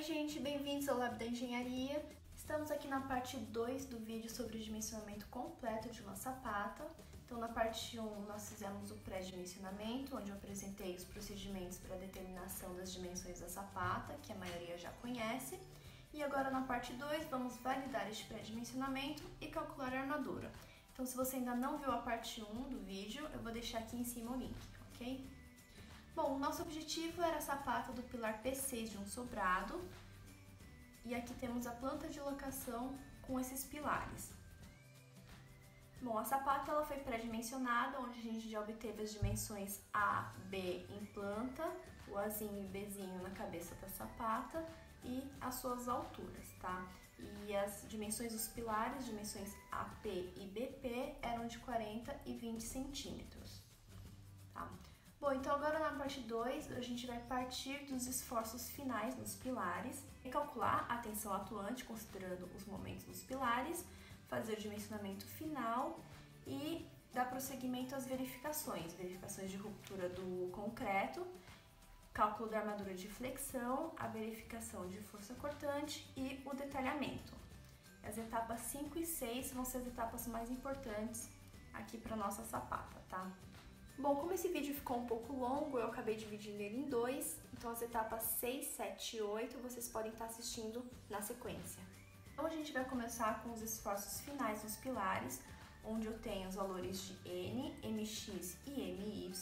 gente, bem-vindos ao Lab da Engenharia. Estamos aqui na parte 2 do vídeo sobre o dimensionamento completo de uma sapata. Então, na parte 1, nós fizemos o pré-dimensionamento, onde eu apresentei os procedimentos para a determinação das dimensões da sapata, que a maioria já conhece. E agora, na parte 2, vamos validar este pré-dimensionamento e calcular a armadura. Então, se você ainda não viu a parte 1 do vídeo, eu vou deixar aqui em cima o link, ok? Bom, o nosso objetivo era a sapata do pilar P6 de um sobrado, e aqui temos a planta de locação com esses pilares. Bom, a sapata ela foi pré-dimensionada, onde a gente já obteve as dimensões A, B em planta, o Azinho e Bzinho na cabeça da sapata e as suas alturas, tá? E as dimensões dos pilares, dimensões AP e BP, eram de 40 e 20 centímetros, tá? Bom, então agora na parte 2 a gente vai partir dos esforços finais nos pilares e calcular a tensão atuante considerando os momentos dos pilares, fazer o dimensionamento final e dar prosseguimento às verificações de ruptura do concreto, cálculo da armadura de flexão, a verificação de força cortante e o detalhamento. As etapas 5 e 6 vão ser as etapas mais importantes aqui para nossa sapata, tá? Bom, como esse vídeo ficou um pouco longo, eu acabei dividindo ele em dois, então as etapas 6, 7 e 8 vocês podem estar assistindo na sequência. Então a gente vai começar com os esforços finais nos pilares, onde eu tenho os valores de N, Mx e My.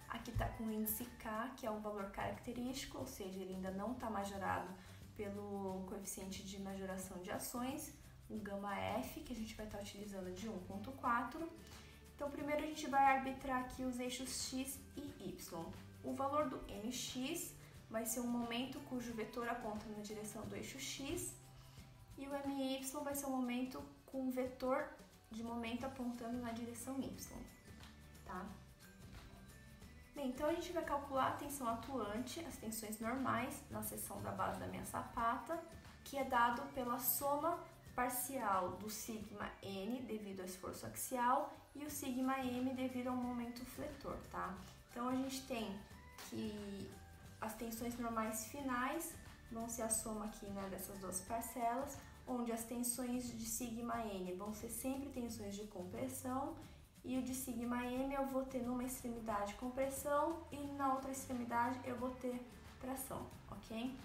Aqui está com o índice K, que é um valor característico, ou seja, ele ainda não está majorado pelo coeficiente de majoração de ações, o gama F, que a gente vai estar utilizando de 1.4. Então, primeiro a gente vai arbitrar aqui os eixos X e Y. O valor do Mx vai ser um momento cujo vetor aponta na direção do eixo X e o My vai ser um momento com o vetor de momento apontando na direção Y, tá? Bem, então a gente vai calcular a tensão atuante, as tensões normais na seção da base da minha sapata, que é dado pela soma parcial do sigma N devido ao esforço axial e o sigma M devido ao momento fletor, tá? Então a gente tem que as tensões normais finais vão ser a soma aqui, né, dessas duas parcelas, onde as tensões de sigma N vão ser sempre tensões de compressão e o de sigma M eu vou ter numa extremidade compressão e na outra extremidade eu vou ter tração, ok?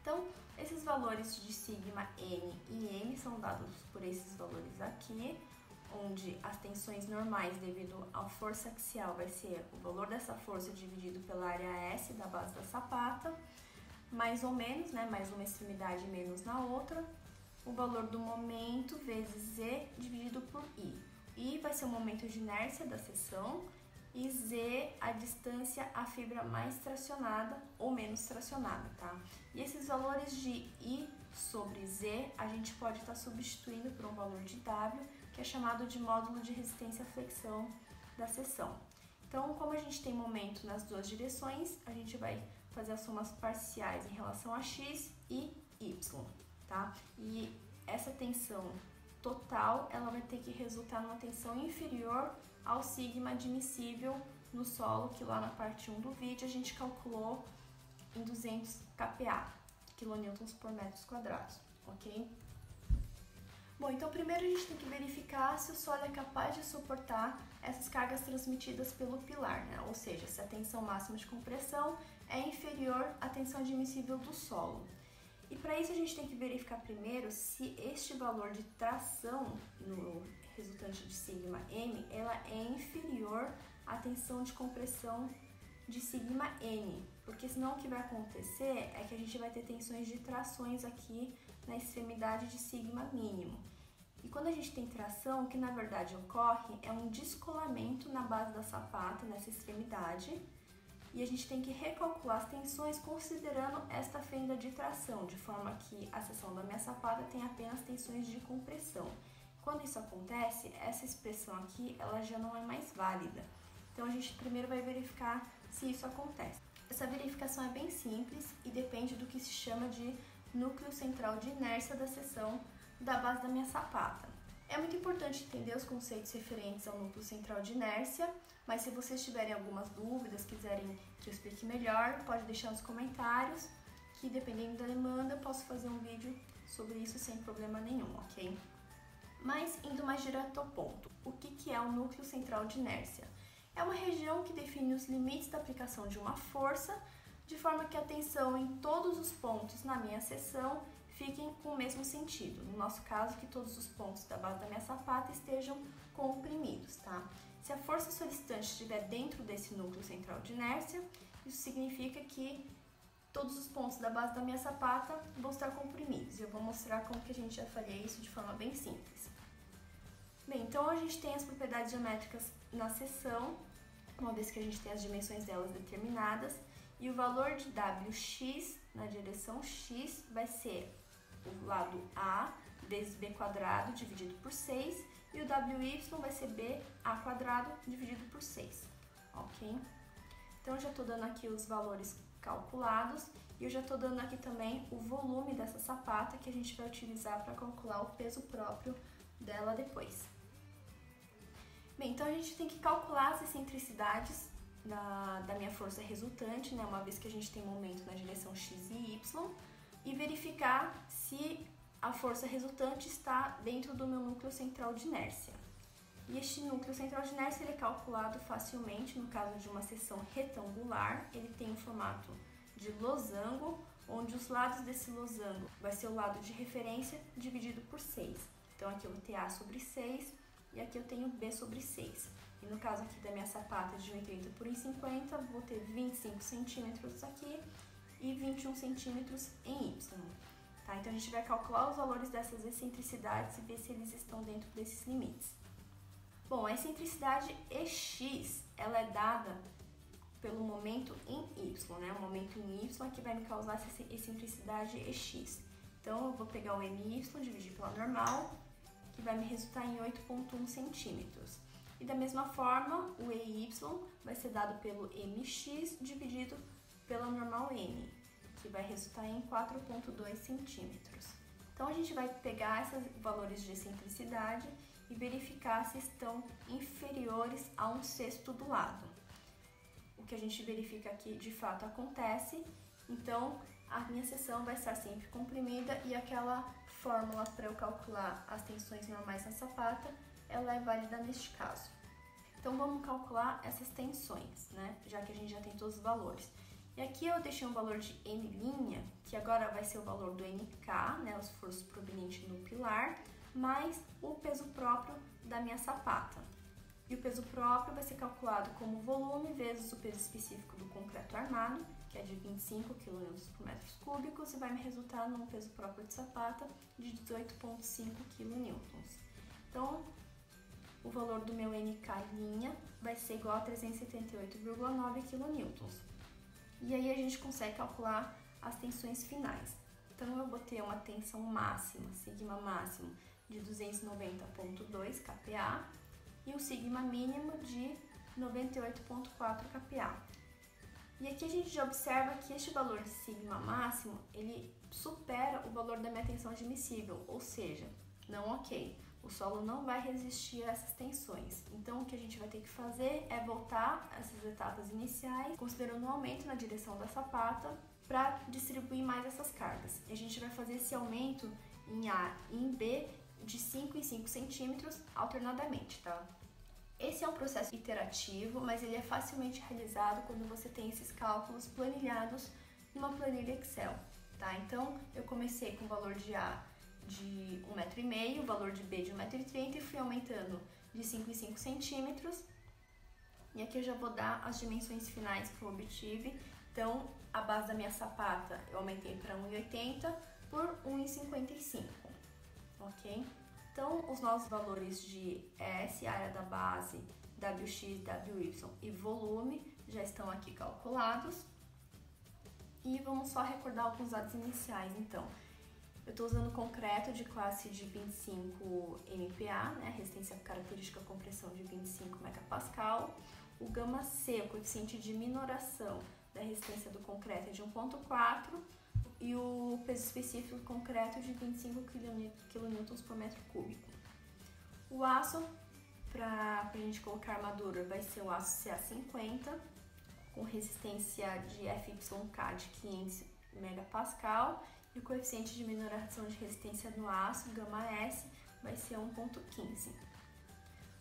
Então, esses valores de sigma N e M são dados por esses valores aqui, onde as tensões normais devido à força axial vai ser o valor dessa força dividido pela área S da base da sapata, mais ou menos, né, mais uma extremidade menos na outra, o valor do momento vezes Z dividido por I. I vai ser o momento de inércia da seção, e Z a distância à fibra mais tracionada ou menos tracionada, tá? E esses valores de I sobre Z a gente pode estar substituindo por um valor de W, que é chamado de módulo de resistência à flexão da seção. Então, como a gente tem momento nas duas direções, a gente vai fazer as somas parciais em relação a X e Y, tá? E essa tensão total, ela vai ter que resultar numa tensão inferior ao sigma admissível no solo, que lá na parte 1 do vídeo a gente calculou em 200 kPa, kilonewtons por metros quadrados, ok? Bom, então primeiro a gente tem que verificar se o solo é capaz de suportar essas cargas transmitidas pelo pilar, né? Ou seja, se a tensão máxima de compressão é inferior à tensão admissível do solo. E para isso a gente tem que verificar primeiro se este valor de tração no resultante de sigma M, ela é inferior à tensão de compressão de sigma N, porque senão o que vai acontecer é que a gente vai ter tensões de trações aqui na extremidade de sigma mínimo. E quando a gente tem tração, o que na verdade ocorre é um descolamento na base da sapata, nessa extremidade, e a gente tem que recalcular as tensões considerando esta fenda de tração, de forma que a seção da minha sapata tem apenas tensões de compressão. Quando isso acontece, essa expressão aqui ela já não é mais válida. Então a gente primeiro vai verificar se isso acontece. Essa verificação é bem simples e depende do que se chama de núcleo central de inércia da seção da base da minha sapata. É muito importante entender os conceitos referentes ao núcleo central de inércia, mas se vocês tiverem algumas dúvidas, quiserem que eu explique melhor, pode deixar nos comentários que dependendo da demanda eu posso fazer um vídeo sobre isso sem problema nenhum, ok? Mas indo mais direto ao ponto, o que é o núcleo central de inércia? É uma região que define os limites da aplicação de uma força, de forma que a tensão em todos os pontos na minha seção fiquem com o mesmo sentido. No nosso caso, que todos os pontos da base da minha sapata estejam comprimidos, tá? Se a força solicitante estiver dentro desse núcleo central de inércia, isso significa que todos os pontos da base da minha sapata vão estar comprimidos. Eu vou mostrar como que a gente já faria isso de forma bem simples. Bem, então a gente tem as propriedades geométricas na seção, uma vez que a gente tem as dimensões delas determinadas, e o valor de Wx na direção x vai ser o lado A vezes b quadrado dividido por 6, e o Wy vai ser ba quadrado dividido por 6, ok? Então, eu já estou dando aqui os valores calculados, e eu já estou dando aqui também o volume dessa sapata que a gente vai utilizar para calcular o peso próprio dela depois. Bem, então a gente tem que calcular as excentricidades da minha força resultante, né, uma vez que a gente tem momento na direção x e y, e verificar se a força resultante está dentro do meu núcleo central de inércia. E este núcleo central de inércia ele é calculado facilmente no caso de uma seção retangular. Ele tem um formato de losango, onde os lados desse losango vai ser o lado de referência dividido por 6. Então aqui eu vou ter A sobre 6 e aqui eu tenho B sobre 6. E no caso aqui da minha sapata de 1,80 por 1,50, vou ter 25 centímetros aqui e 21 centímetros em Y. Tá? Então a gente vai calcular os valores dessas excentricidades e ver se eles estão dentro desses limites. Bom, a excentricidade EX, ela é dada pelo momento em Y, né? O momento em Y que vai me causar essa excentricidade EX. Então eu vou pegar o MY, dividir pela normal, que vai me resultar em 8,1 centímetros. E da mesma forma, o EY vai ser dado pelo MX dividido pela normal N, que vai resultar em 4,2 centímetros. Então a gente vai pegar esses valores de excentricidade e verificar se estão inferiores a 1/6 do lado. O que a gente verifica aqui de fato acontece, então a minha seção vai estar sempre comprimida e aquela fórmula para eu calcular as tensões normais na sapata, ela é válida neste caso. Então vamos calcular essas tensões, né? Já que a gente já tem todos os valores. E aqui eu deixei um valor de N', que agora vai ser o valor do NK, né? O esforço proveniente do pilar, mais o peso próprio da minha sapata. E o peso próprio vai ser calculado como volume vezes o peso específico do concreto armado, que é de 25 kN por metros cúbicos, e vai me resultar num peso próprio de sapata de 18,5 kN. Então, o valor do meu NK' vai ser igual a 378,9 kN. E aí a gente consegue calcular as tensões finais. Então, eu botei uma tensão máxima, sigma máximo, de 290,2 kPa e um sigma mínimo de 98,4 kPa. E aqui a gente já observa que este valor de sigma máximo, ele supera o valor da minha tensão admissível, ou seja, não ok. O solo não vai resistir a essas tensões. Então, o que a gente vai ter que fazer é voltar essas etapas iniciais, considerando um aumento na direção da sapata, para distribuir mais essas cargas. E a gente vai fazer esse aumento em A e em B de 5 em 5 centímetros alternadamente, tá? Esse é um processo iterativo, mas ele é facilmente realizado quando você tem esses cálculos planilhados numa planilha Excel, tá? Então, eu comecei com o valor de A de 1,5 m, o valor de B de 1,30 m e fui aumentando de 5 em 5 centímetros. E aqui eu já vou dar as dimensões finais que eu obtive. Então, a base da minha sapata eu aumentei para 1,80 por 1,55, ok? Então, os nossos valores de S, área da base, Wx, Wy e volume já estão aqui calculados. E vamos só recordar alguns dados iniciais, então. Eu estou usando concreto de classe de 25 MPa, né, resistência característica compressão de 25 MPa. O gama-C, o coeficiente de minoração da resistência do concreto é de 1,4 e o peso específico do concreto de 25 kN por metro cúbico. O aço, para a gente colocar armadura, vai ser o aço CA50, com resistência de FYK de 500 megapascal e o coeficiente de minoração de resistência no aço, γS, vai ser 1,15.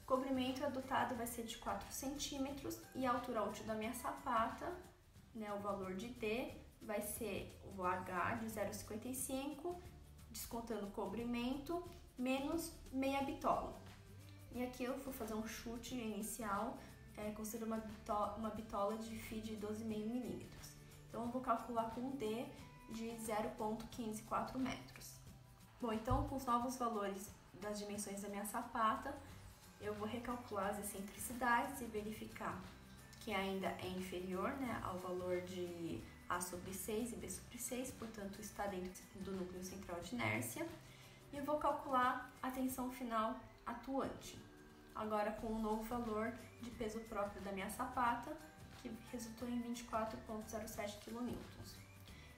O comprimento adotado vai ser de 4 centímetros e a altura útil da minha sapata, né, o valor de D, vai ser o H de 0,55, descontando o comprimento, menos meia bitola. E aqui eu vou fazer um chute inicial, considerando uma bitola de fio de 12,5 milímetros. Então eu vou calcular com um D de 0,154 metros. Bom, então com os novos valores das dimensões da minha sapata, eu vou recalcular as excentricidades e verificar que ainda é inferior, né, ao valor de A sobre 6 e B sobre 6, portanto está dentro do núcleo central de inércia. E eu vou calcular a tensão final atuante, agora com o novo valor de peso próprio da minha sapata, que resultou em 24,07 kN.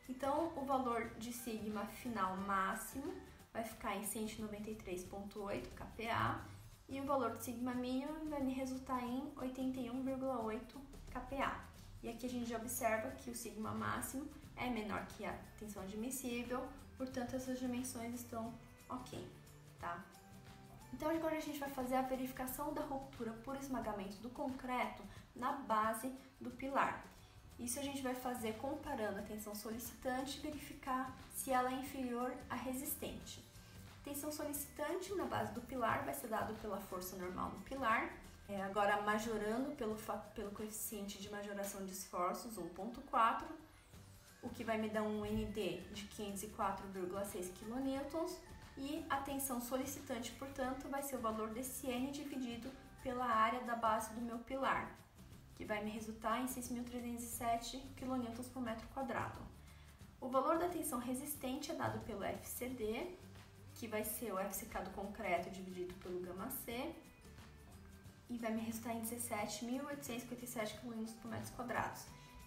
Então, o valor de sigma final máximo vai ficar em 193,8 kPa e o valor de sigma mínimo vai me resultar em 81,8 kPa. E aqui a gente já observa que o sigma máximo é menor que a tensão admissível, portanto essas dimensões estão ok, tá? Então agora a gente vai fazer a verificação da ruptura por esmagamento do concreto na base do pilar. Isso a gente vai fazer comparando a tensão solicitante e verificar se ela é inferior à resistente. Tensão solicitante na base do pilar vai ser dado pela força normal no pilar, agora majorando pelo coeficiente de majoração de esforços 1,4, o que vai me dar um ND de 504,6 kN, e a tensão solicitante, portanto, vai ser o valor desse N dividido pela área da base do meu pilar, que vai me resultar em 6.307 kN por metro quadrado. O valor da tensão resistente é dado pelo FCD, que vai ser o FCK do concreto dividido pelo γC, e vai me resultar em 17.857 kN por metro quadrado.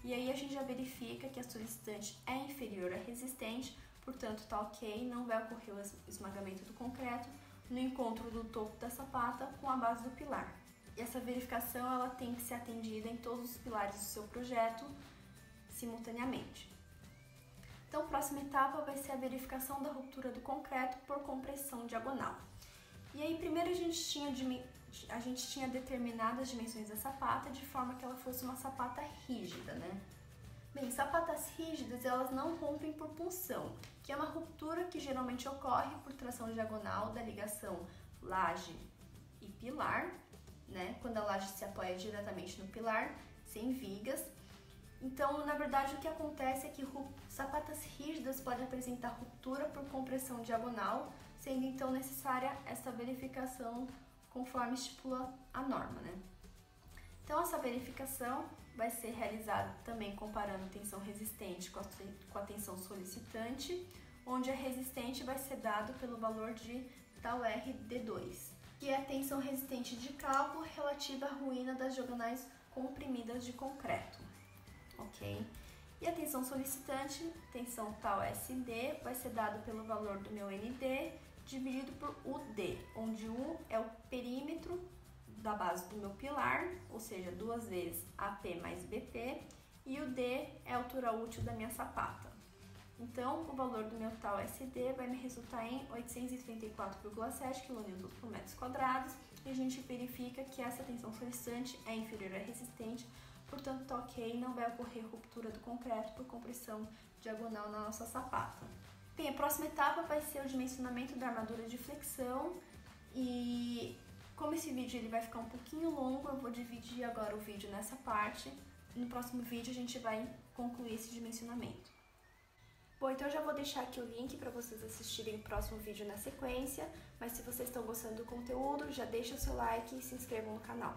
E aí a gente já verifica que a solicitante é inferior à resistente, portanto tá ok, não vai ocorrer o esmagamento do concreto no encontro do topo da sapata com a base do pilar. E essa verificação ela tem que ser atendida em todos os pilares do seu projeto simultaneamente. Então a próxima etapa vai ser a verificação da ruptura do concreto por compressão diagonal. E aí primeiro a gente tinha determinado as dimensões da sapata de forma que ela fosse uma sapata rígida, né? Bem, sapatas rígidas elas não rompem por punção, que é uma ruptura que geralmente ocorre por tração diagonal da ligação laje e pilar, né? Quando a laje se apoia diretamente no pilar, sem vigas. Então, na verdade, o que acontece é que sapatas rígidas podem apresentar ruptura por compressão diagonal, sendo então necessária essa verificação conforme estipula a norma, né? Então, essa verificação vai ser realizada também comparando a tensão resistente com a tensão solicitante, onde a resistente vai ser dado pelo valor de tal RD2, que é a tensão resistente de cálculo relativa à ruína das diagonais comprimidas de concreto, ok? E a tensão solicitante, tensão tal SD, vai ser dado pelo valor do meu ND dividido por UD, onde U é o perímetro da base do meu pilar, ou seja, 2 vezes AP mais BP, e o D é a altura útil da minha sapata. Então, o valor do meu tal SD vai me resultar em 834,7 kN por metros quadrados, e a gente verifica que essa tensão solicitante é inferior à resistente, portanto, tá ok, não vai ocorrer ruptura do concreto por compressão diagonal na nossa sapata. Bem, a próxima etapa vai ser o dimensionamento da armadura de flexão, e como esse vídeo ele vai ficar um pouquinho longo, eu vou dividir agora o vídeo nessa parte. No próximo vídeo a gente vai concluir esse dimensionamento. Bom, então eu já vou deixar aqui o link para vocês assistirem o próximo vídeo na sequência, mas se vocês estão gostando do conteúdo, já deixa o seu like e se inscrevam no canal.